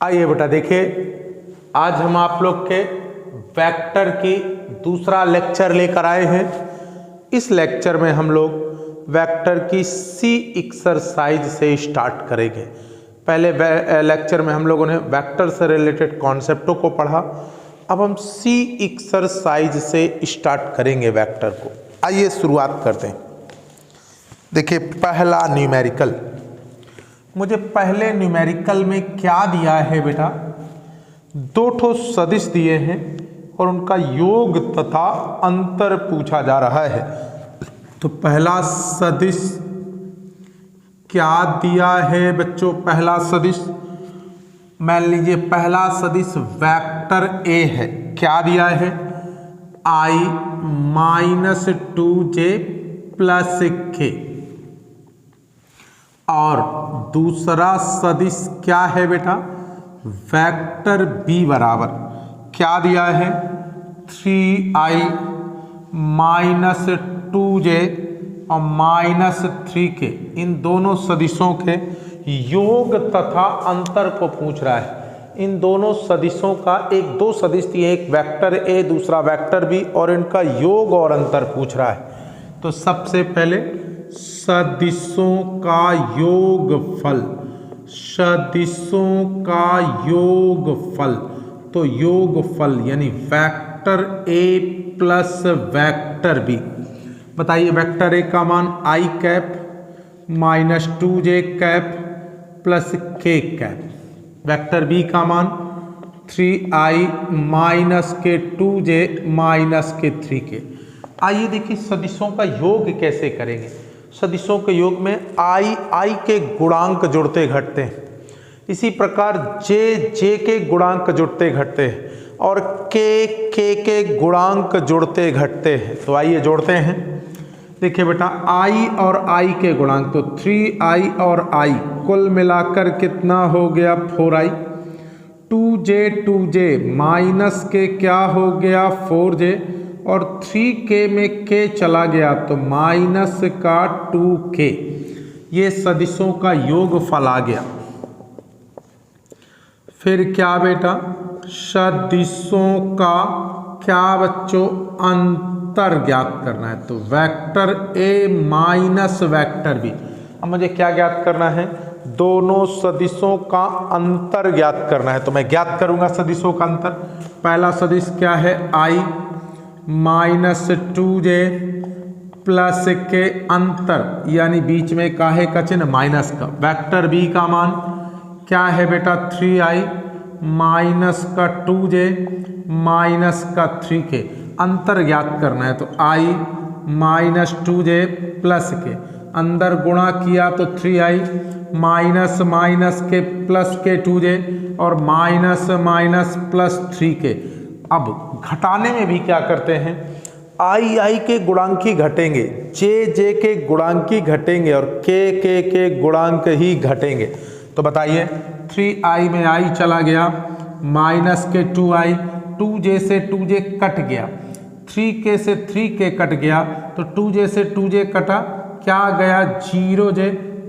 आइए बेटा देखिए, आज हम आप लोग के वेक्टर की दूसरा लेक्चर लेकर आए हैं। इस लेक्चर में हम लोग वेक्टर की सी एक्सरसाइज से स्टार्ट करेंगे। पहले लेक्चर में हम लोगों ने वेक्टर से रिलेटेड कॉन्सेप्टों को पढ़ा, अब हम सी एक्सरसाइज से स्टार्ट करेंगे वेक्टर को। आइए शुरुआत करते हैं। देखिए पहला न्यूमेरिकल, मुझे पहले न्यूमेरिकल में क्या दिया है बेटा, दो ठो सदिश दिए हैं और उनका योग तथा अंतर पूछा जा रहा है। तो पहला सदिश क्या दिया है बच्चों? पहला सदिश मान लीजिए, पहला सदिश वेक्टर ए है। क्या दिया है? i - 2j + k। और दूसरा सदिश क्या है बेटा? वेक्टर b बराबर क्या दिया है? 3i - 2j और -3k। इन दोनों सदिशों के योग तथा अंतर को पूछ रहा है। इन दोनों सदिशों का दो सदिश दिए, एक वेक्टर a दूसरा वेक्टर b, और इनका योग और अंतर पूछ रहा है। तो सबसे पहले सदिशों का योगफल, सदिशों का योगफल। तो योगफल यानी vector a plus vector b। बताइए, वेक्टर a का मान i cap - 2j cap plus k cap. Vector b का मान 3i - k 2j - k 3k। आइए देखिए सदिशों का योग कैसे करेंगे। सदिशों के योग में i के गुणांक जुड़ते घटते हैं, इसी प्रकार j के गुणांक जुड़ते घटते हैं और k के गुणांक जुड़ते घटते हैं। तो आइए जोड़ते हैं। देखिए बेटा, i और i के गुणांक, तो 3i और i कुल मिलाकर कितना हो गया? 4i। 2j माइनस के क्या हो गया? 4j। और 3k में k चला गया तो माइनस का 2k। ये सदिशों का योगफल आ गया। फिर क्या बेटा? सदिशों का क्या बच्चों? अंतर ज्ञात करना है। तो vector a minus vector b। अब मुझे क्या ज्ञात करना है? दोनों सदिशों का अंतर ज्ञात करना है। तो मैं ज्ञात करूंगा सदिशों का अंतर। पहला सदिश क्या है? i - 2j प्लस के अंतर, यानी बीच में काहे का चिन्ह? माइनस का। वेक्टर b का मान क्या है बेटा? 3i - 2j - 3k। अंतर ज्ञात करना है। तो i - 2j प्लस के अंदर गुणा किया तो 3i माइनस के प्लस के 2j और माइनस प्लस 3k। अब घटाने में भी क्या करते हैं? i के गुणांक ही घटेंगे, j के गुणांक ही घटेंगे और के गुणांक ही घटेंगे। तो बताइए, 3i में i चला गया, माइनस के 2i, 2j से 2j कट गया, 3k से 3k कट गया, तो 2j से 2j कटा, क्या गया? 0j।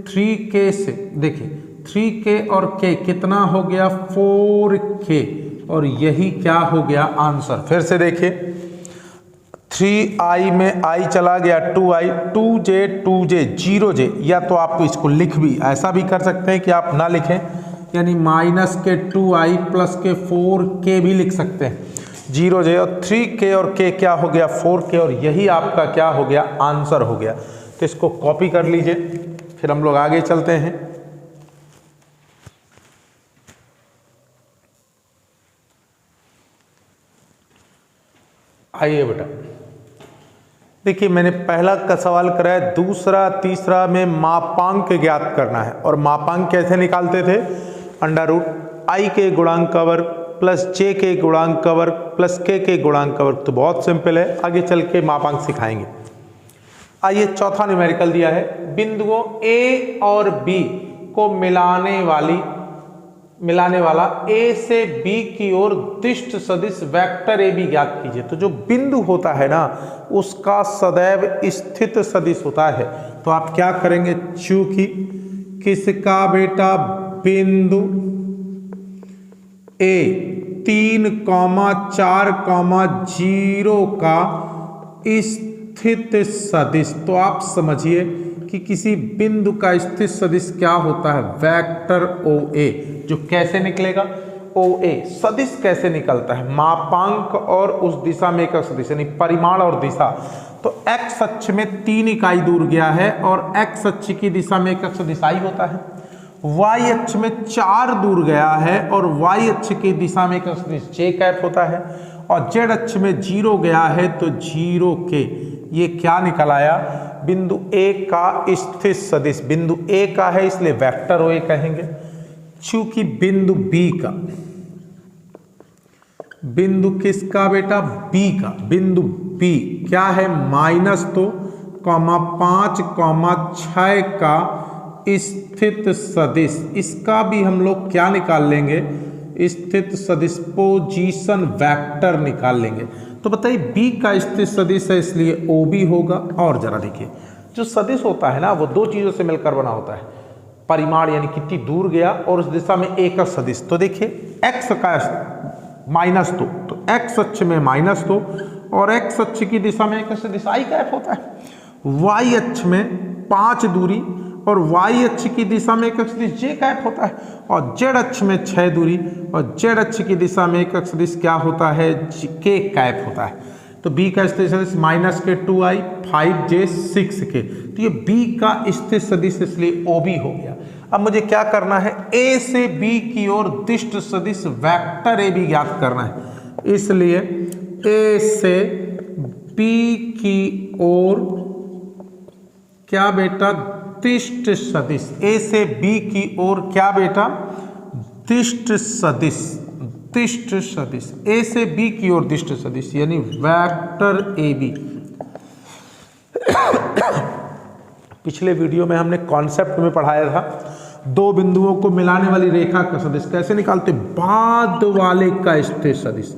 3k से देखिए 3k और k कितना हो गया? 4k। और यही क्या हो गया? आंसर। फिर से देखिए, 3i में i चला गया 2i, 2j 0j। या तो आप इसको लिख भी ऐसा भी कर सकते हैं कि आप ना लिखें, यानी माइनस के 2i प्लस के 4k भी लिख सकते हैं। 0j और 3k और k क्या हो गया? 4k। और यही आपका क्या हो गया? आंसर हो गया। तो इसको कॉपी कर लीजिए, फिर हम लोग आगे चलते हैं। आइए बेटा देखिए, मैंने पहला का सवाल कराया, दूसरा तीसरा में मापांक ज्ञात करना है। और मापांक कैसे निकालते थे? √i के गुणांक का वर्ग प्लस j के गुणांक का वर्ग प्लस k के गुणांक का वर्ग। तो बहुत सिंपल है, आगे चल के मापांक सिखाएंगे। आइए चौथा न्यूमेरिकल दिया है, बिंदुओं a और b को मिलाने वाला a से b की ओर दिष्ट सदिश वेक्टर a b ज्ञात कीजिए। तो जो बिंदु होता है ना, उसका सदैव स्थित सदिश होता है। तो आप क्या करेंगे? चूंकि किसका बेटा? बिंदु ए 3,4,0 का स्थित सदिश। तो आप समझिए कि किसी बिंदु का स्थित सदिश क्या होता है, वेक्टर ओ ए, जो कैसे निकलेगा, ओ ए सदिश कैसे निकलता है, मापांक और उस दिशा में एक सदिश, यानी परिमाण और दिशा। तो एक्स अक्ष में 3 इकाई दूर गया है और एक्स अक्ष की दिशा में एक सदिश आई होता है। वाई अक्ष में 4 दूर गया है और वाई अक्ष की दिशा में एक सदिश जे कैप होता है। और जेड अक्ष में 0 गया है तो 0 के, ये क्या निकल आया, बिंदु ए का स्थित सदिश। बिंदु ए का है इसलिए वेक्टर ओ ए कहेंगे। चूंकि बिंदु बी का, बिंदु किसका बेटा, बी का, बिंदु बी क्या है, -5,6 का स्थित सदिश। इसका भी हम लोग क्या निकाल लेंगे, स्थित सदिश पोजीशन वेक्टर निकाल लेंगे। तो बताइए बी का स्थित सदिश है इसलिए ओ बी होगा। और जरा देखिए, जो सदिश होता है ना वो 2 चीजों से मिलकर बना होता है, परिमाण यानी कितनी दूर गया और उस दिशा में एक सदिश। तो देखिए एक्स का -2, तो एक्स अक्ष में -2 और एक्स अक्ष की दिशा में एक सदिश आई कैप होता है। वाई अक्ष में 5 दूरी और वाई अक्ष की दिशा में एक सदिश जे कैप होता है। और जेड अक्ष में 6 दूरी और जेड अक्ष की दिशा में एक सदिश क्या होता है, के कैप होता है। तो बी का स्थित सदिश -2i 5j 6k, तो ये बी का स्थित सदिश इसलिए ओ बी हो गया। अब मुझे क्या करना है, ए से बी की ओर दिष्ट सदिश वेक्टर ए बी ज्ञात करना है। इसलिए ए से बी की ओर क्या बेटा, दिष्ट सदिश। ए से बी की ओर क्या बेटा, दिष्ट सदिश, दिष्ट सदिश। ए से बी की ओर दिष्ट सदिश यानी वेक्टर ए बी। पिछले वीडियो में हमने कॉन्सेप्ट में पढ़ाया था 2 बिंदुओं को मिलाने वाली रेखा का सदिश कैसे निकालते, बाद वाले का स्थित सदिश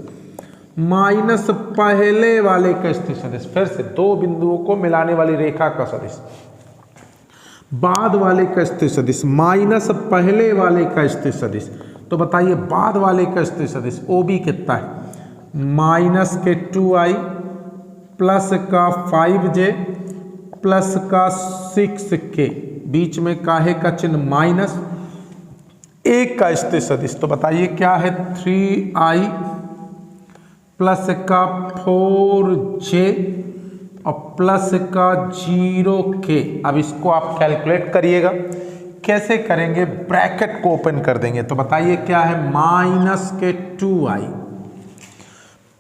माइनस पहले वाले का स्थित सदिश। फिर से 2 बिंदुओं को मिलाने वाली रेखा का सदिश, बाद वाले का स्थित सदिश माइनस पहले वाले का स्थित सदिश। तो बताइए बाद वाले का स्थित सदिश ओ बी कितना है, -2i प्लस का 5j प्लस का 6k, बीच में काहे का चिन्ह माइनस, एक का स्थित सदिश। तो बताइए क्या है, 3i प्लस का 4j और प्लस का 0k। अब इसको आप कैलकुलेट करिएगा, कैसे करेंगे, ब्रैकेट को ओपन कर देंगे। तो बताइए क्या है, -2i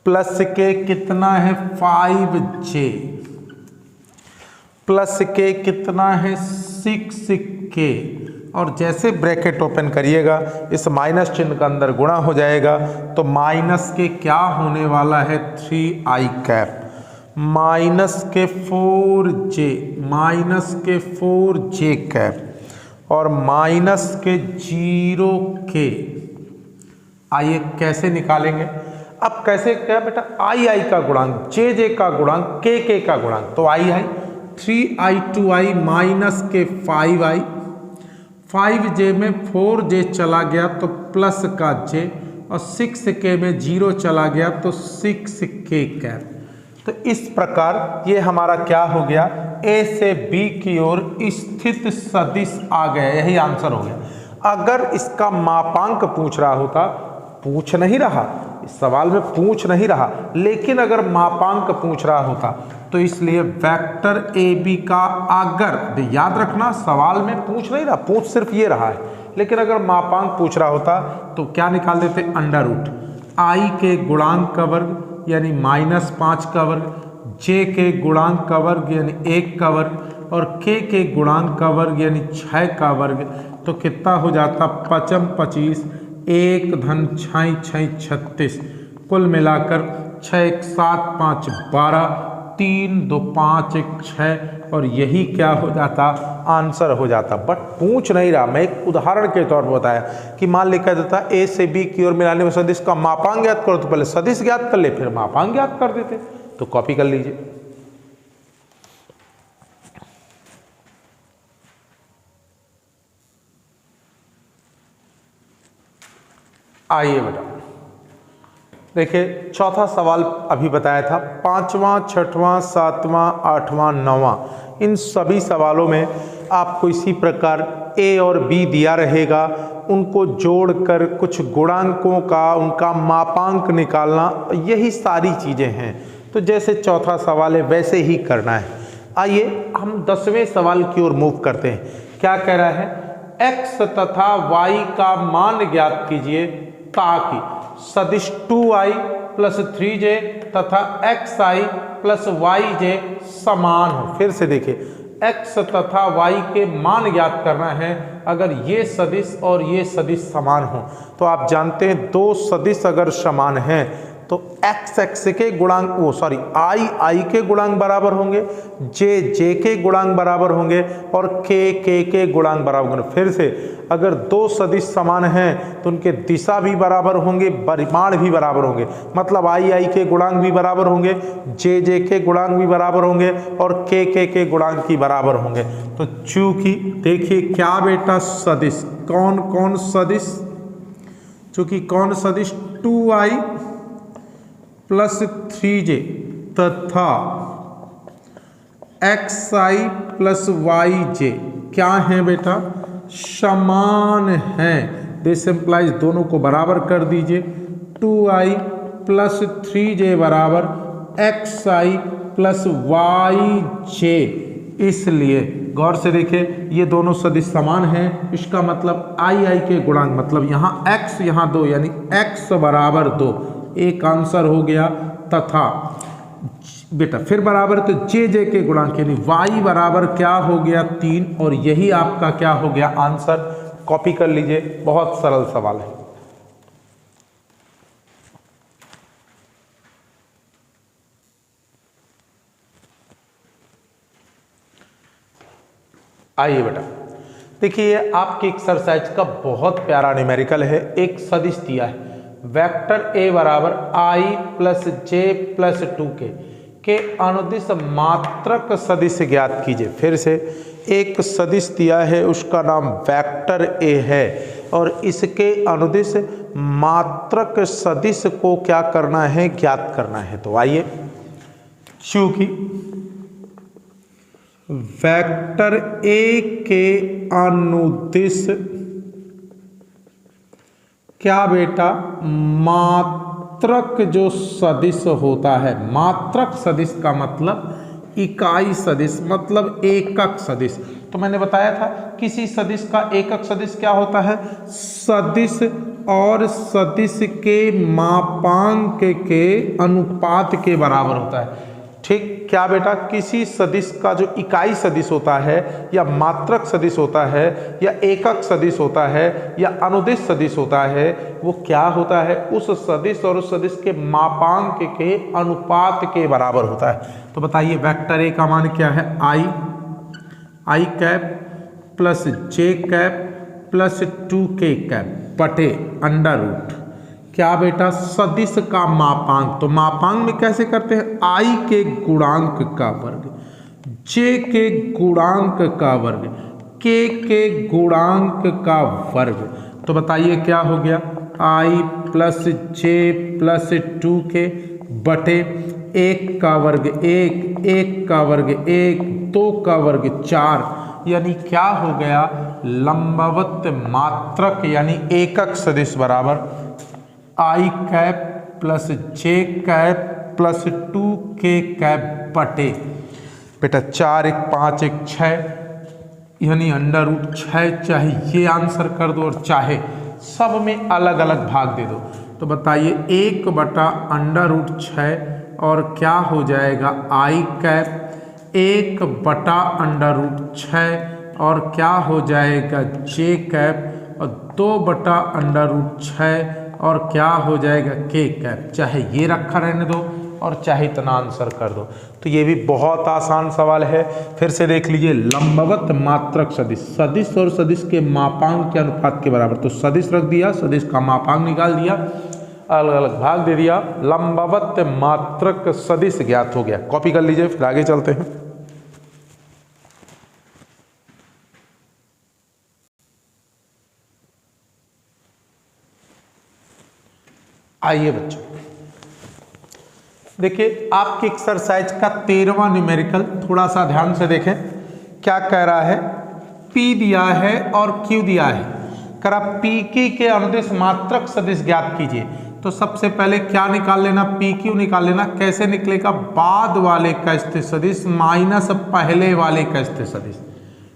प्लस के कितना है 5j प्लस के कितना है 6k, और जैसे ब्रैकेट ओपन करिएगा इस माइनस चिन्ह का अंदर गुणा हो जाएगा। तो माइनस के क्या होने वाला है, 3i कैप माइनस के 4j, माइनस के 4j कैप और माइनस के 0k। आइए कैसे निकालेंगे, अब कैसे क्या बेटा, आई का गुणांक, जे का गुणांक, के का गुणांक। तो आई 3i 2i माइनस के 5i, 5j में 4j चला गया तो प्लस का j और 6k में 0 चला गया तो 6k कैप। तो इस प्रकार ये हमारा क्या हो गया, ए से बी की ओर स्थित सदिश आ गया, यही आंसर हो गया। अगर इसका मापांक पूछ रहा होता, पूछ नहीं रहा, इस सवाल में पूछ नहीं रहा, लेकिन अगर मापांक पूछ रहा होता तो इसलिए वेक्टर ए बी का, अगर याद रखना सवाल में पूछ नहीं रहा, पूछ सिर्फ ये रहा है, लेकिन अगर मापांक पूछ रहा होता तो क्या निकाल देते, √ आई के गुणांक का वर्ग यानी -5 का वर्ग, जे के गुणांक का वर्ग यानी 1 का वर्ग और के गुणांक का वर्ग यानी 6 का वर्ग। तो कितना हो जाता, 5 25, 1 धन 6 6 36, कुल मिलाकर 6 1 7 5 12, 3 2 5 1 6, और यही क्या हो जाता, आंसर हो जाता। बट पूछ नहीं रहा, मैं एक उदाहरण के तौर पर बताया कि मान लिखा देता ए से बी की ओर मिलाने में सदिश का मापांक ज्ञात करो, तो पहले सदिश ज्ञात कर ले फिर मापांक ज्ञात कर देते। तो कॉपी कर लीजिए। आइए बेटा देखिए चौथा सवाल अभी बताया था, पांचवां, छठवां, सातवां, आठवां, नौवां, इन सभी सवालों में आपको इसी प्रकार ए और बी दिया रहेगा, उनको जोड़कर कुछ गुणांकों का उनका मापांक निकालना, यही सारी चीज़ें हैं। तो जैसे चौथा सवाल है वैसे ही करना है। आइए हम 10वें सवाल की ओर मूव करते हैं। क्या कह रहा है, x तथा y का मान ज्ञात कीजिए ताकि सदिश 2i प्लस 3j तथा xi प्लस yj समान हो। फिर से देखिए, x तथा y के मान ज्ञात करना है। अगर ये सदिश और ये सदिश समान हो तो आप जानते हैं दो सदिश अगर समान हैं तो x के गुणांक i के गुणांक बराबर होंगे, j के गुणांक बराबर होंगे और k के गुणांक बराबर होंगे। फिर से अगर दो सदिश समान हैं तो उनके दिशा भी बराबर होंगे, परिमाण भी बराबर होंगे, मतलब i के गुणांक भी बराबर होंगे, j के गुणांक भी बराबर होंगे और k गुणांक की बराबर होंगे। तो चूंकि देखिए क्या बेटा, सदिश कौन कौन सदिश, चूंकि कौन सदिश 2i प्लस 3j तथा xi प्लस yj क्या है बेटा, समान हैं। दिस इम्प्लाइज दोनों को बराबर कर दीजिए, 2i प्लस 3j बराबर xi प्लस yj। इसलिए गौर से देखिए ये दोनों सदिश समान हैं, इसका मतलब i के गुणांक, मतलब यहाँ x यहाँ 2 यानी x बराबर 2, एक आंसर हो गया। तथा बेटा फिर बराबर तो जे के गुणांक यानी y बराबर क्या हो गया 3, और यही आपका क्या हो गया आंसर। कॉपी कर लीजिए, बहुत सरल सवाल है। आइए बेटा देखिए, आपकी एक्सरसाइज का बहुत प्यारा न्यूमेरिकल है। एक सदिश दिया है, वेक्टर a बराबर i plus j plus 2k के अनुदिश मात्रक सदिश ज्ञात कीजिए। फिर से एक सदिश दिया है, उसका नाम वेक्टर a है और इसके अनुदिश मात्रक सदिश को क्या करना है, ज्ञात करना है। तो आइए, चूंकि वेक्टर a के अनुदिश क्या बेटा, मात्रक जो सदिश होता है, मात्रक सदिश का मतलब इकाई सदिश, मतलब एकक सदिश। तो मैंने बताया था किसी सदिश का एकक सदिश क्या होता है, सदिश और सदिश के मापांक के अनुपात के बराबर होता है। ठीक, क्या बेटा, किसी सदिश का जो इकाई सदिश होता है या मात्रक सदिश होता है या एकक सदिश होता है या अनुदिश सदिश होता है, वो क्या होता है, उस सदिश और उस सदिश के मापांक के अनुपात के बराबर होता है। तो बताइए वेक्टर ए का मान क्या है, आई कैप प्लस जे कैप प्लस 2k कैप बटे अंडर रूट क्या बेटा, सदिश का मापांक। तो मापांक में कैसे करते हैं, i के गुणांक का वर्ग, j के गुणांक का वर्ग, k के गुणांक का वर्ग। तो बताइए क्या हो गया, i plus j plus 2k बटे 1 का वर्ग 1, 1 का वर्ग 1, 2 का वर्ग 4, यानी क्या हो गया, लंबवत मात्रक यानी एकक सदिश बराबर i cap plus j cap plus 2k cap बटे बेटा 4 1 5 1 6 यानी अंडर रूट 6। चाहे ये आंसर कर दो और चाहे सब में अलग अलग भाग दे दो। तो बताइए 1 बटा अंडर रूट 6 और क्या हो जाएगा i कैप, 1 बटा अंडर रूट 6 और क्या हो जाएगा j कैप, और 2 बटा अंडर रूट 6 और क्या हो जाएगा k कैप। चाहे ये रखा रहने दो और चाहे इतना आंसर कर दो। तो ये भी बहुत आसान सवाल है। फिर से देख लीजिए, लंबवत मात्रक सदिश, सदिश और सदिश के मापांक के अनुपात के बराबर। तो सदिश रख दिया, सदिश का मापांक निकाल दिया, अलग अलग भाग दे दिया, लंबवत मात्रक सदिश ज्ञात हो गया। कॉपी कर लीजिए, फिर आगे चलते हैं। आइए बच्चों, देखिए आपकी एक्सरसाइज का 13वां न्यूमेरिकल थोड़ा सा ध्यान से देखें, क्या कह रहा है, P दिया है और Q दिया है, करा PQ के अनुदिश मात्रक सदिश ज्ञात कीजिए। तो सबसे पहले क्या निकाल लेना, PQ निकाल लेना। कैसे निकलेगा, बाद वाले का स्थिर सदिश माइनस पहले वाले का स्थिर सदिश,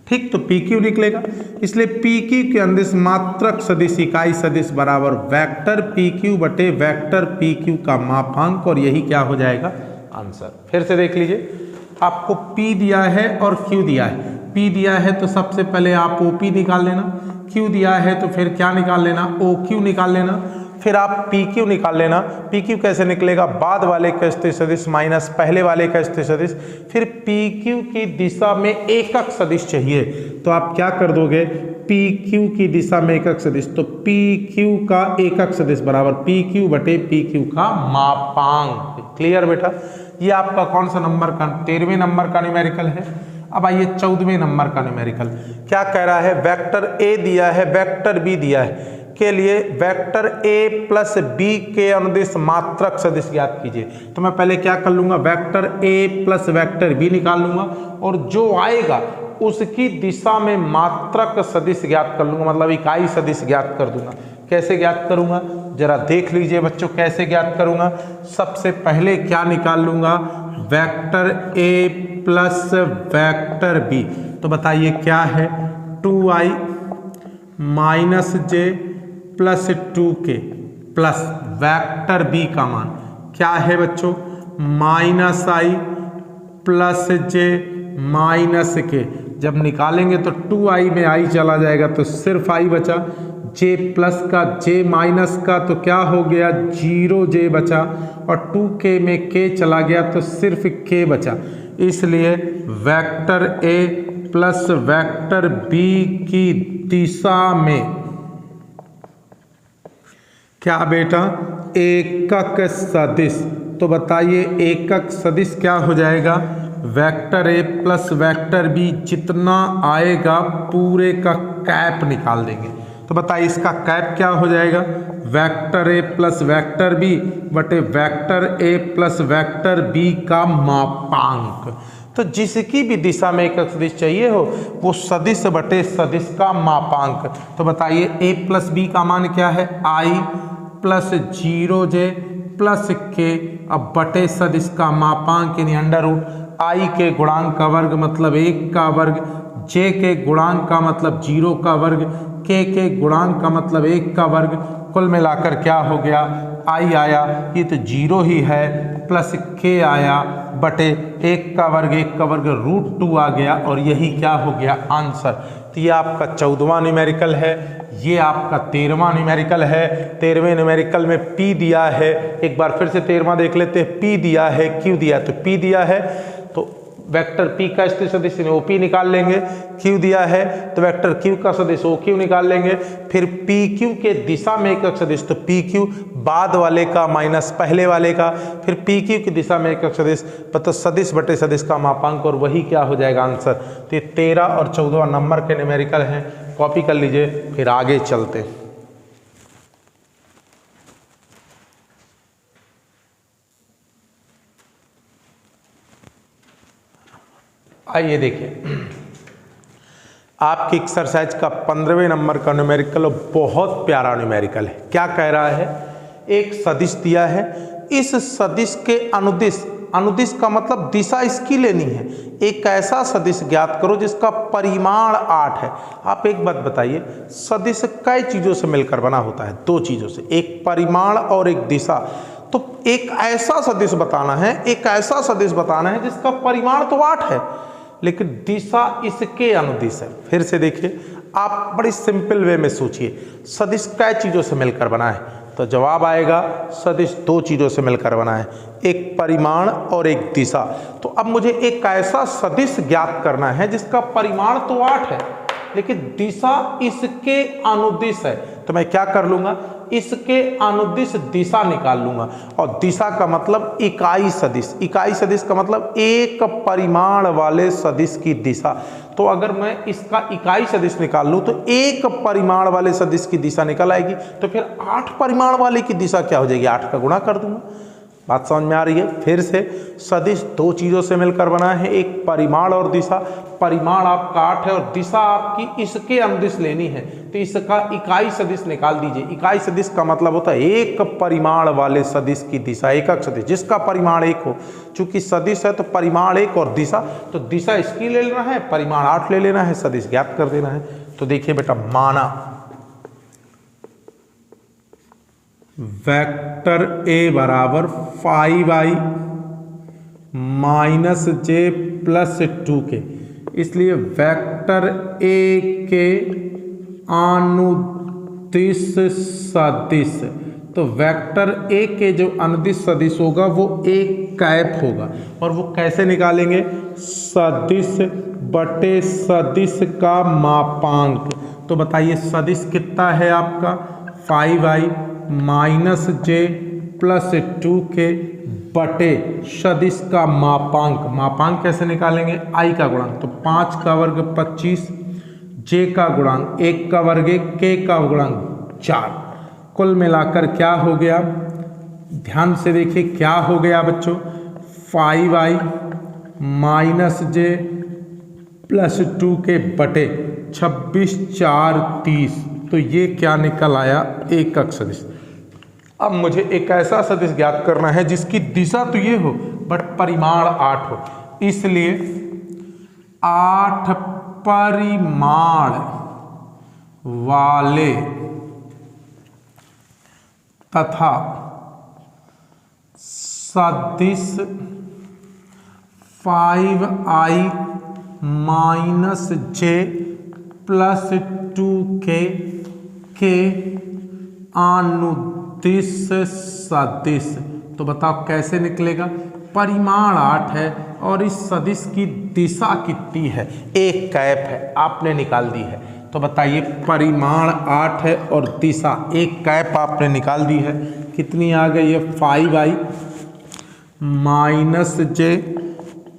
ठीक। तो PQ निकलेगा, इसलिए PQ के अनुदिश मात्रक सदिश इकाई सदिश बराबर वेक्टर PQ बटे वेक्टर PQ का मापांक, और यही क्या हो जाएगा आंसर। फिर से देख लीजिए, आपको P दिया है और Q दिया है। P दिया है तो सबसे पहले आप OP निकाल लेना, Q दिया है तो फिर क्या निकाल लेना, OQ निकाल लेना, फिर आप PQ निकाल लेना। PQ कैसे निकलेगा, बाद वाले का स्थिर सदिश माइनस पहले वाले का स्थिर सदिश। फिर PQ की दिशा में एकक सदिश चाहिए, तो आप क्या कर दोगे, PQ की दिशा में एकक सदिश, तो PQ का एकक सदिश बराबर PQ बटे PQ का मापांक। क्लियर बेटा, ये आपका कौन सा नंबर का, 13वें नंबर का न्यूमेरिकल है। अब आइए 14वें नंबर का न्यूमेरिकल, क्या कह रहा है, वेक्टर A दिया है, वेक्टर B दिया है, के लिए वेक्टर A प्लस B के अनुदिश मात्रक सदिश ज्ञात कीजिए। तो मैं पहले क्या कर लूंगा, vector A plus vector B निकाल लूंगा, और जो आएगा उसकी दिशा में मात्रक सदिश ज्ञात कर लूंगा, मतलब इकाई सदिश ज्ञात कर दूंगा। कैसे ज्ञात करूंगा, जरा देख लीजिए बच्चों, कैसे ज्ञात करूंगा। सबसे पहले क्या निकाल लूंगा, vector A plus vector B, तो बताइए क्या है, 2i minus j plus 2k plus vector B का मान क्या है बच्चों, minus i plus j minus k। जब निकालेंगे तो 2i में i चला जाएगा तो सिर्फ i बचा, j प्लस का j माइनस का तो क्या हो गया, 0j बचा, और 2k में k चला गया तो सिर्फ k बचा। इसलिए vector A plus vector B की दिशा में क्या बेटा, एकक सदिश। तो बताइए एकक सदिश क्या हो जाएगा, vector A plus vector B जितना आएगा पूरे का कैप निकाल देंगे। तो बताइए इसका कैप क्या हो जाएगा, vector A plus vector B बटे vector A plus vector B का मापांक। तो जिसकी भी दिशा में एकक सदिश चाहिए हो वो सदिश बटे सदिश का मापांक। तो बताइए A प्लस B का मान क्या है, I plus 0j plus k, अब बटे सदिश का मापांक यानी अंडर रूट, I के गुणांक का वर्ग मतलब 1 का वर्ग, j के गुणांक का मतलब 0 का वर्ग, k के गुणांक का मतलब 1 का वर्ग, कुल मिलाकर क्या हो गया, I आया, ये तो 0 ही है, प्लस k आया बटे 1 का वर्ग रूट 2 आ गया, और यही क्या हो गया आंसर। तो ये आपका 14वां न्यूमेरिकल है, ये आपका 13वां न्यूमेरिकल है। 13वें न्यूमेरिकल में P दिया है, एक बार फिर से 13वां देख लेते हैं, P दिया है, Q दिया है, तो P दिया है तो वेक्टर P का स्थिर सदिश OP निकाल लेंगे, Q दिया है तो वेक्टर Q का सदिश OQ निकाल लेंगे, फिर PQ के दिशा में एकक सदिश तो PQ बाद वाले का माइनस पहले वाले का, फिर PQ की दिशा में एकक सदिश तो सदिश बटे सदिश का मापांक, और वही क्या हो जाएगा आंसर। तो ये 13 और 14 नंबर के न्यूमेरिकल हैं, कॉपी कर लीजिए, फिर आगे चलते। आइए देखिए आपकी एक्सरसाइज का 15वें नंबर का न्यूमेरिकल बहुत प्यारा न्यूमेरिकल है। क्या कह रहा है, एक सदिश दिया है, इस सदिश के अनुदिश, अनुदिश का मतलब दिशा इसकी लेनी है, एक ऐसा सदिश ज्ञात करो जिसका परिमाण 8 है। आप एक बात बताइए, सदिश कई चीज़ों से मिलकर बना होता है, 2 चीज़ों से, एक परिमाण और एक दिशा। तो एक ऐसा सदिश बताना है, एक ऐसा सदिश बताना है जिसका परिमाण तो 8 है लेकिन दिशा इसके अनुदिश है। फिर से देखिए, आप बड़ी सिंपल वे में सोचिए, सदिश कई चीज़ों से मिलकर बना है, तो जवाब आएगा सदिश 2 चीज़ों से मिलकर बना है, एक परिमाण और एक दिशा। तो अब मुझे एक ऐसा सदिश ज्ञात करना है जिसका परिमाण तो 8 है लेकिन दिशा इसके अनुदिश है। तो मैं क्या कर लूँगा, इसके अनुदिश दिशा निकाल लूँगा, और दिशा का मतलब इकाई सदिश, इकाई सदिश का मतलब एक परिमाण वाले सदिश की दिशा। तो अगर मैं इसका इकाई सदिश निकाल लूँ तो एक परिमाण वाले सदिश की दिशा निकल आएगी, तो फिर 8 परिमाण वाले की दिशा क्या हो जाएगी, 8 का गुणा कर दूंगा। बात समझ में आ रही है? फिर से सदिश दो चीज़ों से मिलकर बना है, एक परिमाण और दिशा। परिमाण आपका 8 है और दिशा आपकी इसके अनुदिश लेनी है, तो इसका इकाई सदिश निकाल दीजिए। इकाई सदिश का मतलब होता है एक परिमाण वाले सदिश की दिशा, एकक सदिश जिसका परिमाण 1 हो। चूंकि सदिश है तो परिमाण 1 और दिशा, तो दिशा इसकी ले लेना है, परिमाण 8 ले लेना है, सदिश ज्ञात कर देना है। तो देखिए बेटा, माना वेक्टर ए बराबर 5i माइनस जे प्लस 2k, इसलिए वेक्टर ए के अनुदिश सदिश, तो वेक्टर ए के जो अनुदिश सदिश होगा वो एक कैप होगा। और वो कैसे निकालेंगे? सदिश बटे सदिश का मापांक। तो बताइए सदिश कितना है आपका? 5i माइनस जे प्लस 2k बटे सदिश का मापांक। मापांक कैसे निकालेंगे? i का गुणांक, तो 5 का वर्ग 25, j का गुणांक 1 का वर्ग 1, k का गुणांक 4। कुल मिलाकर क्या हो गया? ध्यान से देखिए क्या हो गया बच्चों, 5i माइनस जे प्लस 2k बटे 26 4 30। तो ये क्या निकल आया? एकक सदिश। अब मुझे एक ऐसा सदिश ज्ञात करना है जिसकी दिशा तो ये हो बट परिमाण 8 हो, इसलिए 8 परिमाण वाले तथा सदिश 5i माइनस जे प्लस 2k के अनुदिश सदिश। तो बताओ कैसे निकलेगा? परिमाण 8 है और इस सदिश की दिशा कितनी है? एक कैप है, आपने निकाल दी है। तो बताइए परिमाण 8 है और दिशा एक कैप आपने निकाल दी है, कितनी आ गई है? 5i माइनस जे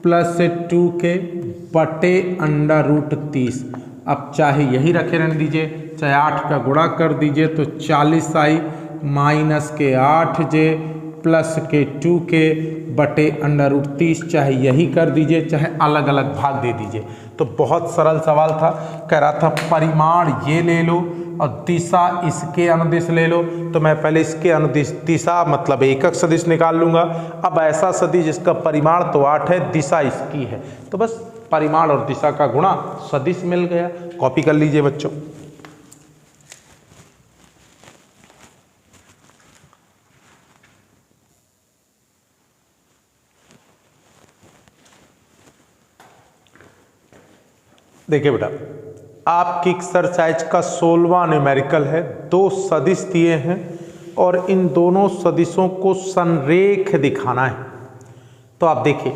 प्लस 2k बटे √30। अब चाहे यही रखे रहने दीजिए, चाहे 8 का गुणा कर दीजिए, तो 40i माइनस के 8j प्लस के 2k बटे √30, चाहे यही कर दीजिए चाहे अलग अलग भाग दे दीजिए। तो बहुत सरल सवाल था, कह रहा था परिमाण ये ले लो और दिशा इसके अनुदिश ले लो। तो मैं पहले इसके अनुदिश दिशा मतलब एकक सदिश निकाल लूँगा। अब ऐसा सदिश जिसका परिमाण तो 8 है, दिशा इसकी है, तो बस परिमाण और दिशा का गुणा सदिश मिल गया। कॉपी कर लीजिए बच्चों। देखिए बेटा, आपकी एक्सरसाइज का 16वां न्यूमेरिकल है। 2 सदिश दिए हैं और इन दोनों सदिशों को संरेख दिखाना है। तो आप देखिए,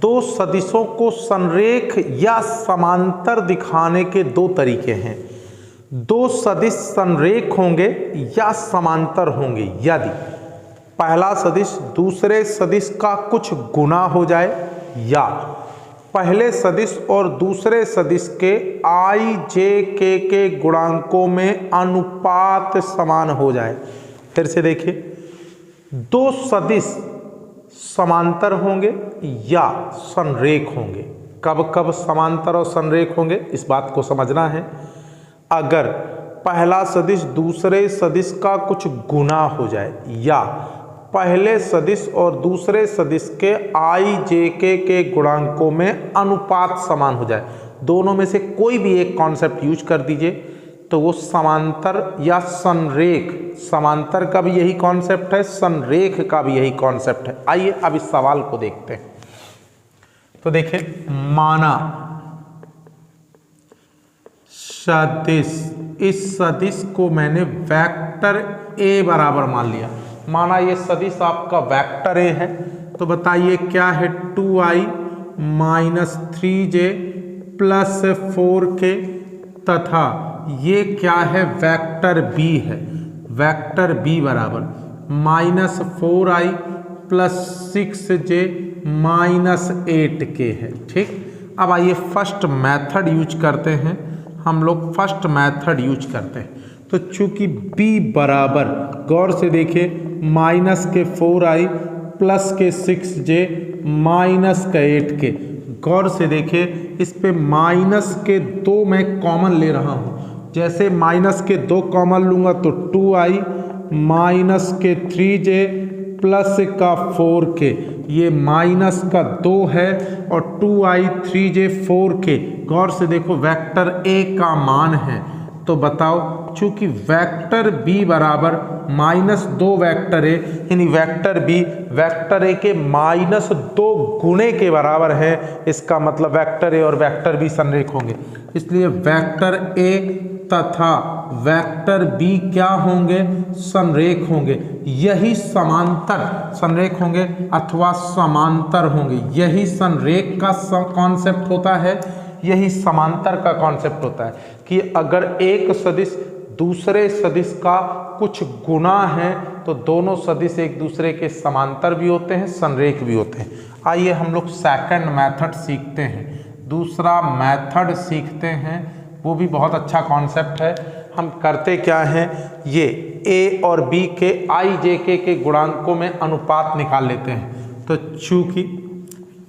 2 सदिशों को संरेख या समांतर दिखाने के 2 तरीके हैं। 2 सदिश संरेख होंगे या समांतर होंगे यदि पहला सदिश दूसरे सदिश का कुछ गुना हो जाए या पहले सदिश और दूसरे सदिश के i j k के गुणांकों में अनुपात समान हो जाए। फिर से देखिए, 2 सदिश समांतर होंगे या संरेख होंगे। कब कब समांतर और संरेख होंगे इस बात को समझना है। अगर पहला सदिश दूसरे सदिश का कुछ गुना हो जाए या पहले सदिश और दूसरे सदिश के i j k के गुणांकों में अनुपात समान हो जाए, दोनों में से कोई भी एक कॉन्सेप्ट यूज कर दीजिए तो वो समांतर या संरेख। समांतर का भी यही कॉन्सेप्ट है, संरेख का भी यही कॉन्सेप्ट है। आइए अब इस सवाल को देखते हैं। तो देखिए, माना सदिश, इस सदिश को मैंने वेक्टर ए बराबर मान लिया। माना ये सदिश आपका वेक्टर ए है, तो बताइए क्या है? 2i minus 3j plus 4k तथा ये क्या है? वेक्टर बी है। वेक्टर बी बराबर minus 4i plus 6j minus 8k है। ठीक, अब आइए फर्स्ट मेथड यूज करते हैं। हम लोग फर्स्ट मेथड यूज करते हैं। तो चूंकि b बराबर, गौर से देखिए, माइनस के 4i प्लस के 6j माइनस का 8k। गौर से देखिए इस पे माइनस के 2 मैं कॉमन ले रहा हूँ। जैसे माइनस के 2 कॉमन लूँगा तो 2i माइनस के 3j प्लस का 4k, ये माइनस का 2 है और 2i 3j 4k। गौर से देखो वेक्टर a का मान है, तो बताओ चूंकि वेक्टर b बराबर -2 वेक्टर a, यानी वेक्टर b वेक्टर a के -2 गुणे के बराबर है, इसका मतलब वेक्टर a और वेक्टर b संरेख होंगे। इसलिए वेक्टर a तथा वेक्टर b क्या होंगे? संरेख होंगे। यही समांतर संरेख होंगे अथवा समांतर होंगे। यही संरेख का कॉन्सेप्ट होता है, यही समांतर का कॉन्सेप्ट होता है कि अगर एक सदिश दूसरे सदिश का कुछ गुना है तो दोनों सदिश एक दूसरे के समांतर भी होते हैं, संरेख भी होते हैं। आइए हम लोग सेकंड मेथड सीखते हैं, दूसरा मेथड सीखते हैं, वो भी बहुत अच्छा कॉन्सेप्ट है। हम करते क्या हैं, ये a और b के i j k के गुणांकों में अनुपात निकाल लेते हैं। तो चूंकि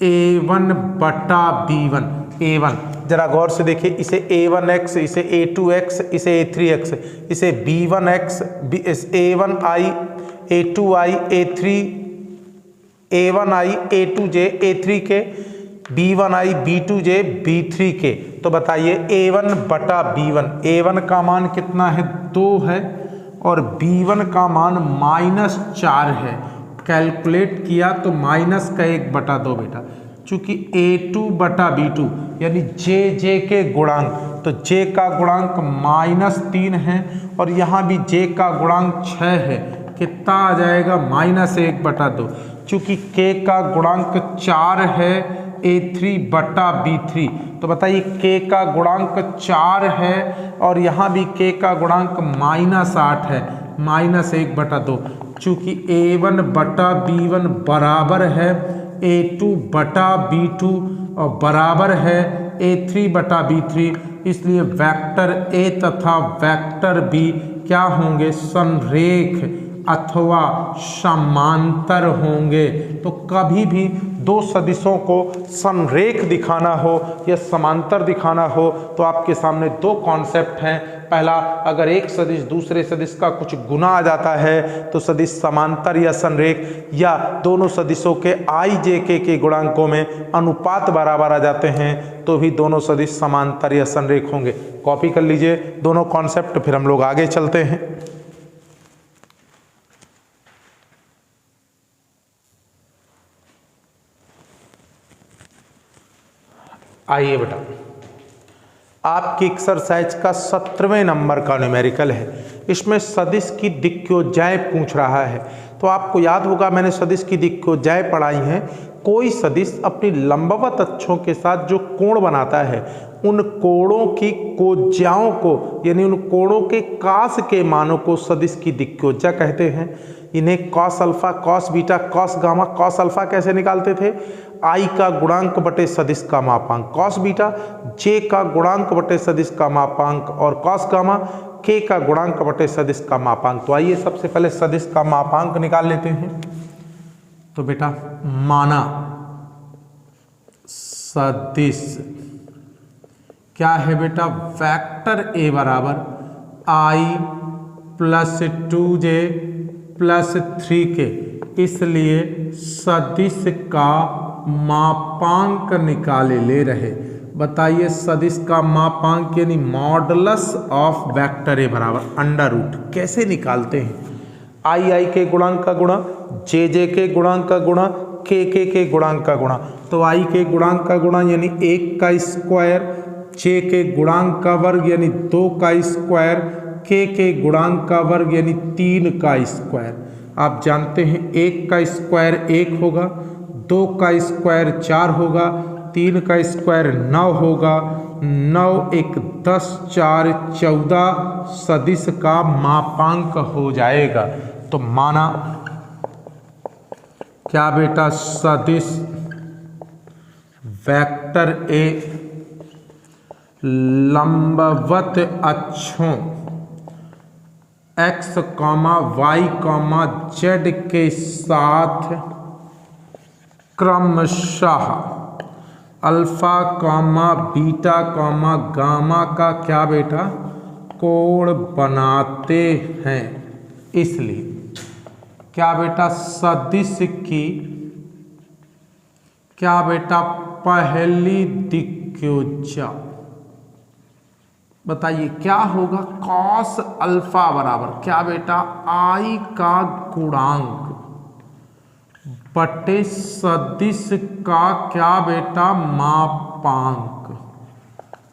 a1 बटा b1, a1 जरा गौर से देखिए, इसे a1x, इसे a2x, इसे a3x, इसे b1x, a1i, a2i, a3, a1i, a2j, a3k, b1i, b2j, b3k। तो बताइए a1 बटा b1, a1 का मान कितना है? 2 है और b1 का मान -4 है। कैलकुलेट किया तो माइनस का 1 बटा 2 बेटा। चूंकि a2 बटा b2 यानी j के गुणांक, तो j का गुणांक -3 है और यहाँ भी j का गुणांक 6 है। कितना आ जाएगा? -1 बटा 2। चूंकि k का गुणांक 4 है, a3 बटा b3, तो बताइए k का गुणांक 4 है और यहाँ भी k का गुणांक -8 है, -1 बटा 2। चूंकि a1 बटा b1 बराबर है a2 बटा b2 और बराबर है a3 बटा b3, इसलिए वेक्टर a तथा वेक्टर b क्या होंगे? संरेख अथवा समांतर होंगे। तो कभी भी दो सदिशों को संरेख दिखाना हो या समांतर दिखाना हो तो आपके सामने दो कॉन्सेप्ट हैं। पहला, अगर एक सदिश दूसरे सदिश का कुछ गुना आ जाता है तो सदिश समांतर या संरेख, या दोनों सदिशों के i j k के गुणांकों में अनुपात बराबर आ जाते हैं तो भी दोनों सदिश समांतर या संरेख होंगे। कॉपी कर लीजिए दोनों कॉन्सेप्ट, फिर हम लोग आगे चलते हैं। आइए बेटा, आपकी एक्सरसाइज का 17वें नंबर का न्यूमेरिकल है। इसमें सदिश की दिक्योजय पूछ रहा है। तो आपको याद होगा मैंने सदिश की दिक्योजय पढ़ाई है। कोई सदिश अपनी लंबवत अक्षों के साथ जो कोण बनाता है उन कोणों की कोज्याओं को, यानी उन कोणों के कास के मानों को सदिश की दिक्योजय कहते हैं। इन्हें cos alpha, cos beta, cos gamma, cos alpha कैसे निकालते थे? आई का गुणांक बटे सदिश का मापांक कॉस बीटा, जे का गुणांक बटे सदिश का मापांक और कॉस गामा, के का गुणांक बटे सदिश का मापांक। तो आइए सबसे पहले सदिश का मापांक निकाल लेते हैं। तो बेटा माना सदिश क्या है बेटा? वेक्टर ए बराबर i plus 2j plus 3k, इसलिए सदिश का मापांक निकाले ले रहे। बताइए सदिश का मापांक यानी मॉडुलस ऑफ वेक्टर ए बराबर अंडर रूट कैसे निकालते हैं? आई के गुणांक का गुणा, जे के गुणांक का गुणा, के गुणांक का गुणा। तो आई के गुणांक का गुणा यानी 1 का स्क्वायर, जे के गुणांक का वर्ग यानी 2 का स्क्वायर, के गुणांक का वर्ग यानी 3 का स्क्वायर। आप जानते हैं 1 का स्क्वायर 1 होगा, 2 का स्क्वायर 4 होगा, 3 का स्क्वायर 9 होगा, 9 1 10 4 14 सदिश का मापांक हो जाएगा। तो माना क्या बेटा? सदिश वेक्टर ए लंबवत अक्षों x, y, z के साथ क्रमशः alpha comma beta comma gamma का क्या बेटा कोण बनाते हैं। इसलिए क्या बेटा सदिश की क्या बेटा पहली दिक्योज्या, बताइए क्या होगा, कॉस अल्फा बराबर क्या बेटा आई का गुणांक बटे सदिश का क्या बेटा मापांक।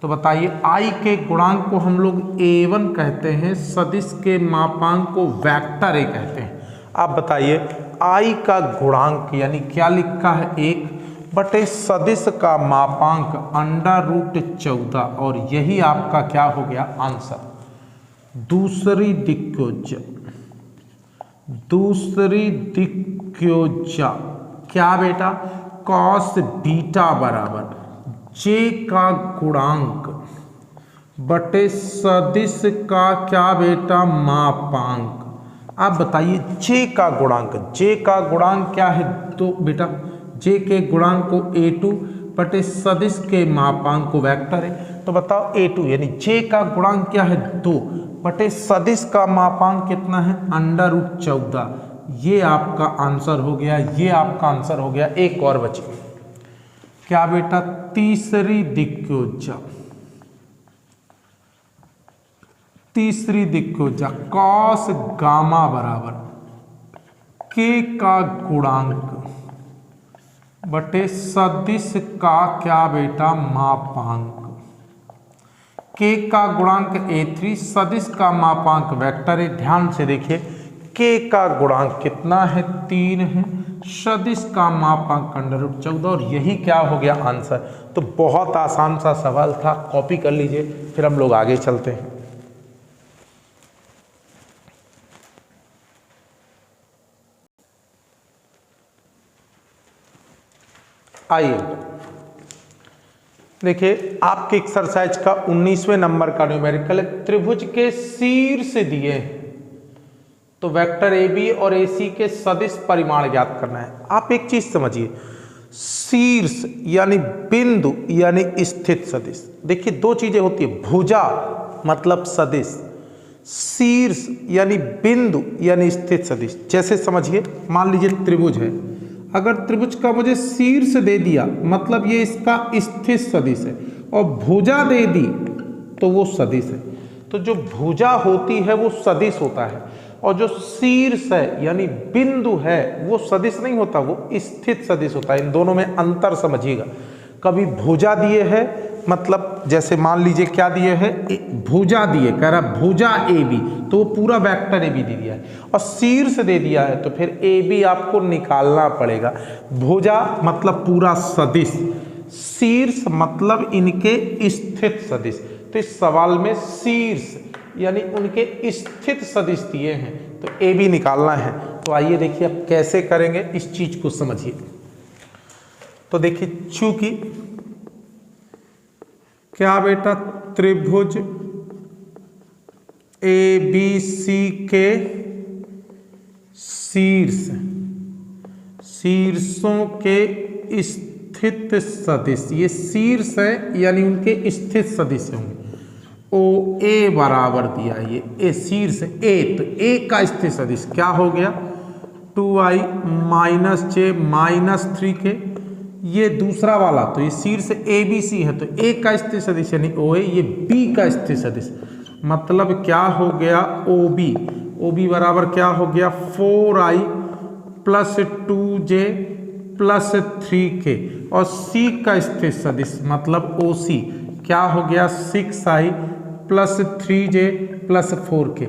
तो बताइए आई के गुणांक को हम लोग a1 कहते हैं, सदिश के मापांक को वेक्टर ए कहते हैं। आप बताइए आई का गुणांक यानी क्या लिखा है 1 बटे सदिश का मापांक √14 और यही आपका क्या हो गया आंसर। दूसरी दिक्योज्या क्या बेटा कॉस बीटा बराबर जे का गुणांक बटे सदिश का क्या बेटा मापांक। आप बताइए जे का गुणांक क्या है, तो बेटा जे के गुणांक को a2 बटे सदिश के मापांक को वेक्टर है, तो बताओ a2 यानी जे का गुणांक क्या है 2 बटे सदिश का मापांक कितना है √14। ये आपका आंसर हो गया, ये आपका आंसर हो गया। एक और बची क्या बेटा तीसरी दिक्योज्या कॉस गामा बराबर के का गुणांक बटे सदिश का क्या बेटा मापांक। के का गुणांक a3, सदिश का मापांक वेक्टर है। ध्यान से देखिए के का गुणांक कितना है 3 है, सदिश का मापांक √14 और यही क्या हो गया आंसर। तो बहुत आसान सा सवाल था, कॉपी कर लीजिए, फिर हम लोग आगे चलते हैं। आइए देखिए आपके एक्सरसाइज का 19वें नंबर का न्यूमेरिकल है, त्रिभुज के शीर्ष दिए हैं तो वेक्टर ए बी और ए सी के सदिश परिमाण ज्ञात करना है। आप एक चीज समझिए, शीर्ष यानी बिंदु यानी स्थित सदिश। देखिए दो चीजें होती है, भुजा मतलब सदिश, शीर्ष यानी बिंदु यानी स्थित सदिश। जैसे समझिए मान लीजिए त्रिभुज है, अगर त्रिभुज का मुझे शीर्ष दे दिया मतलब ये इसका स्थित सदिश है, और भुजा दे दी तो वो सदिश है। तो जो भुजा होती है वो सदिश होता है, और जो शीर्ष है यानी बिंदु है वो सदिश नहीं होता, वो स्थित सदिश होता है। इन दोनों में अंतर समझिएगा। कभी भुजा दिए है मतलब जैसे मान लीजिए क्या दिए है, भुजा दिए, कह रहा भुजा ए बी, तो वो पूरा वेक्टर ए बी दे दिया है, और शीर्ष दे दिया है तो फिर ए बी आपको निकालना पड़ेगा। भुजा मतलब पूरा सदिश, शीर्ष मतलब इनके स्थित सदिश। तो इस सवाल में शीर्ष यानी उनके स्थित सदिश दिए हैं तो ए बी निकालना है। तो आइए देखिए अब कैसे करेंगे, इस चीज को समझिए। तो देखिए चूंकि क्या बेटा त्रिभुज ए बी सी के शीर्षों के स्थित सदिश, ये शीर्ष है यानी उनके स्थित सदिश होंगे। ओ ए बराबर दिया, ये ए शीर्ष ए, तो ए का स्थित सदिश क्या हो गया 2i - j - 3k। ये दूसरा वाला तो ये शीर्ष ए बी सी है तो ए का स्थित सदिश यानी ओ ए, ये बी का स्थित सदिश मतलब क्या हो गया ओ बी बराबर क्या हो गया 4i + 2j + 3k, और सी का स्थित सदिश मतलब ओ सी क्या हो गया 6i + 3j + 4k।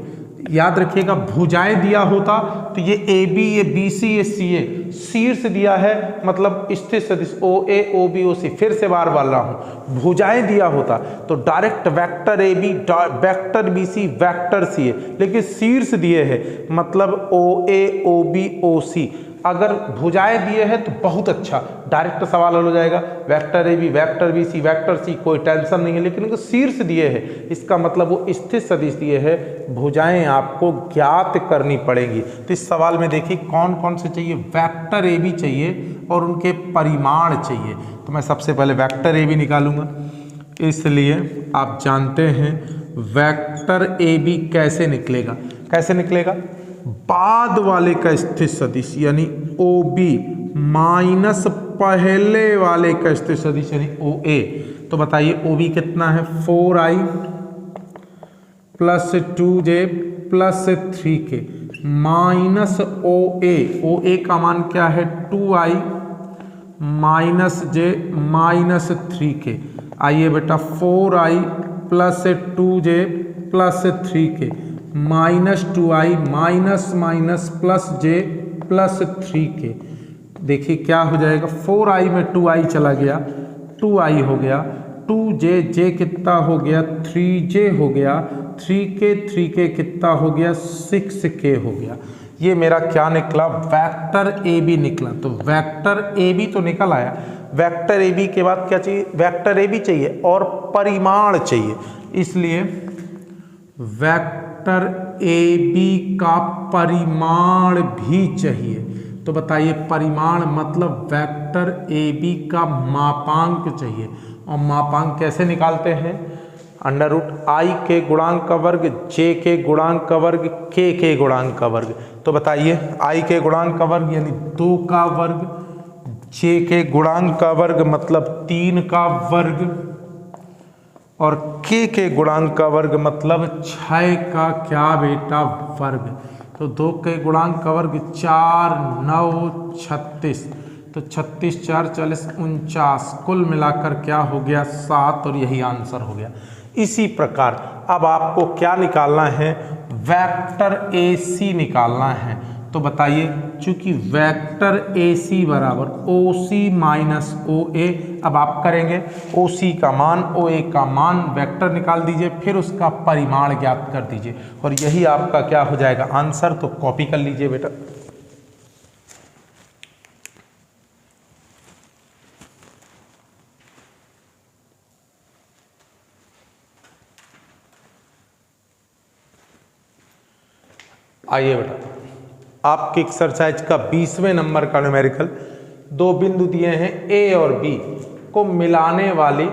याद रखिएगा भुजाएं दिया होता तो ये ए बी, ये बी सी, ये सी ए, शीर्ष दिया है मतलब स्थित सदिश ओ ए ओ बी ओ सी। फिर से बार रहा हूं, भुजाएं दिया होता तो direct vector A B, vector B C, vector C A, लेकिन शीर्ष दिए है मतलब ओ ए ओ बी ओ सी। अगर भुजाएं दिए हैं तो बहुत अच्छा, डायरेक्ट सवाल हल हो जाएगा, vector A B, vector B C, vector C, कोई टेंशन नहीं है। लेकिन इनको शीर्ष दिए हैं इसका मतलब वो स्थित सदिश दिए हैं, भुजाएं आपको ज्ञात करनी पड़ेंगी। तो इस सवाल में देखिए कौन कौन से चाहिए, वेक्टर ए बी चाहिए और उनके परिमाण चाहिए। तो मैं सबसे पहले वेक्टर ए बी निकालूंगा, इसलिए आप जानते हैं वेक्टर ए बी कैसे निकलेगा। कैसे निकलेगा? बाद वाले का स्थित सदिश यानी ओ बी माइनस पहले वाले का स्थित सदिश यानी ओ ए। तो बताइए ओ बी कितना है? 4i plus 2j plus 3k minus O A का मान क्या है? 2i minus j minus 3k। आइए बेटा 4i plus 2j plus 3k minus 2i minus minus plus j plus 3k। देखिए क्या हो जाएगा? 4i में 2i चला गया, 2i हो गया, 2j कितना हो गया? 3j हो गया, 3k कितना हो गया? 6k हो गया। ये मेरा क्या निकला? वेक्टर ए बी निकला। तो वेक्टर ए बी तो निकल आया। वेक्टर ए बी के बाद क्या चाहिए? वेक्टर ए बी चाहिए और परिमाण चाहिए, इसलिए वेक्टर ए बी का परिमाण भी चाहिए। तो बताइए परिमाण मतलब वेक्टर ए बी का मापांक चाहिए। और मापांक कैसे निकालते हैं? अंडर रूट आई के गुणांक का वर्ग, जे के गुणांक का वर्ग, के गुणांक का वर्ग। तो बताइए आई के गुणांक का वर्ग यानी 2 का वर्ग, जे के गुणांक का वर्ग मतलब 3 का वर्ग, और के गुणांक का वर्ग मतलब 6 का क्या बेटा? वर्ग। तो 2 के गुणांक का वर्ग 4 9 36, तो 36 4 40 49, कुल मिलाकर क्या हो गया? 7, और यही आंसर हो गया। इसी प्रकार अब आपको क्या निकालना है? वेक्टर ए सी निकालना है। तो बताइए चूंकि वेक्टर ए सी बराबर ओ सी माइनस ओ ए, अब आप करेंगे ओ सी का मान, ओ ए का मान, वेक्टर निकाल दीजिए, फिर उसका परिमाण ज्ञात कर दीजिए, और यही आपका क्या हो जाएगा? आंसर। तो कॉपी कर लीजिए बेटा। आइए बेटा आपकी एक्सरसाइज का 20वें नंबर का न्यूमेरिकल, 2 बिंदु दिए हैं ए और बी को मिलाने वाली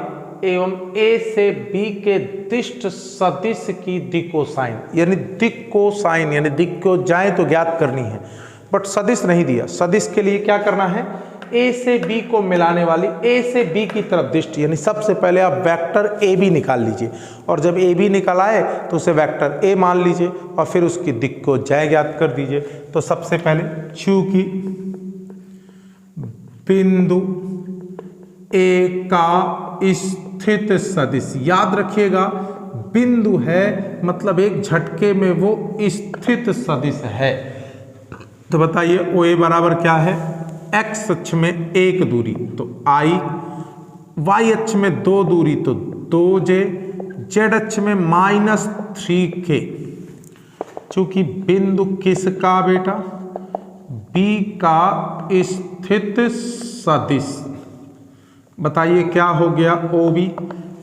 एवं ए से बी के दिष्ट सदिश की दिक् कोसाइन यानी दिक् कोसाइन यानी दिक् को जाए तो ज्ञात करनी है, बट सदिश नहीं दिया। सदिश के लिए क्या करना है? ए से बी को मिलाने वाली ए से बी की तरफ दिष्ट यानी सबसे पहले आप वेक्टर ए बी निकाल लीजिए, और जब ए बी निकल आए तो उसे वेक्टर ए मान लीजिए और फिर उसकी दिक् को जय ज्ञात कर दीजिए। तो सबसे पहले चूंकि बिंदु ए का स्थित सदिश, याद रखिएगा बिंदु है मतलब एक झटके में वो स्थित सदिश है। तो बताइए ओ ए बराबर क्या है? एक्स अक्ष में 1 दूरी तो आई, वाई अक्ष में 2 दूरी तो 2j, जेड अक्ष में -3k। चूंकि बिंदु किसका बेटा? बी का स्थित सदिश। बताइए क्या हो गया? ओ बी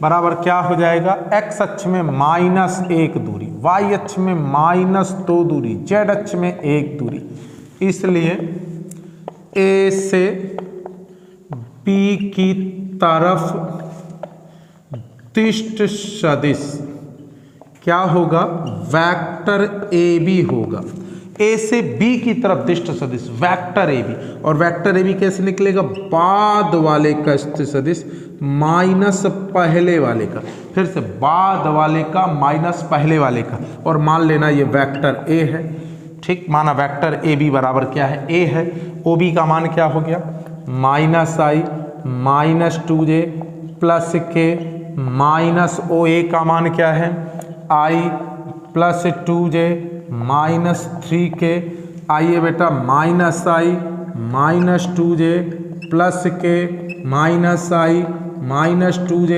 बराबर क्या हो जाएगा? एक्स अक्ष में -1 दूरी, वाई अक्ष में -2 दूरी, जेड अक्ष में 1 दूरी, इसलिए ए से बी की तरफ दिष्ट सदिश क्या होगा? वेक्टर ए बी होगा। ए से बी की तरफ दिष्ट सदिश वेक्टर ए बी, और वेक्टर ए बी कैसे निकलेगा? बाद वाले का स्थित सदिश माइनस पहले वाले का, फिर से बाद वाले का माइनस पहले वाले का, और मान लेना ये वेक्टर ए है। ठीक, माना वेक्टर ए बी बराबर क्या है? ए है। ओ बी का मान क्या हो गया? -i माइनस 2j प्लस के माइनस ओ ए का मान क्या है? i plus 2j minus 3k। आइए बेटा -i माइनस 2j प्लस के -i minus 2j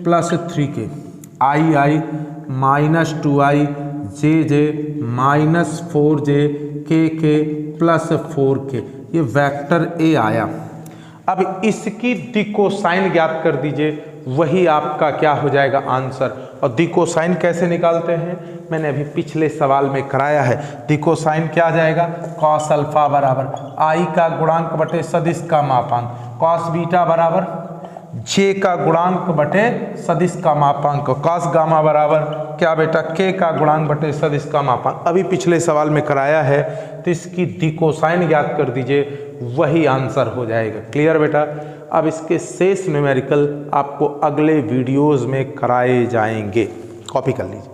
plus 3k, i minus 2i, J -4j, के प्लस 4k। ये वेक्टर ए आया। अब इसकी दिक् कोसाइन ज्ञात कर दीजिए। वही आपका क्या हो जाएगा आंसर। और दी कोसाइन कैसे निकालते हैं, मैंने अभी पिछले सवाल में कराया है। दी कोसाइन क्या आ जाएगा, कॉस अल्फा बराबर आई का गुणांक बटे सदिश का मापांक, कॉस बीटा बराबर जे का गुणांक बटे सदिश का मापांक, कॉस गामा बराबर क्या बेटा के का गुणांक बटे सदिश का मापांक। अभी पिछले सवाल में कराया है, तो इसकी दी कोसाइन ज्ञात कर दीजिए, वही आंसर हो जाएगा। क्लियर बेटा। अब इसके शेष न्यूमेरिकल आपको अगले वीडियोस में कराए जाएंगे, कॉपी कर लीजिए।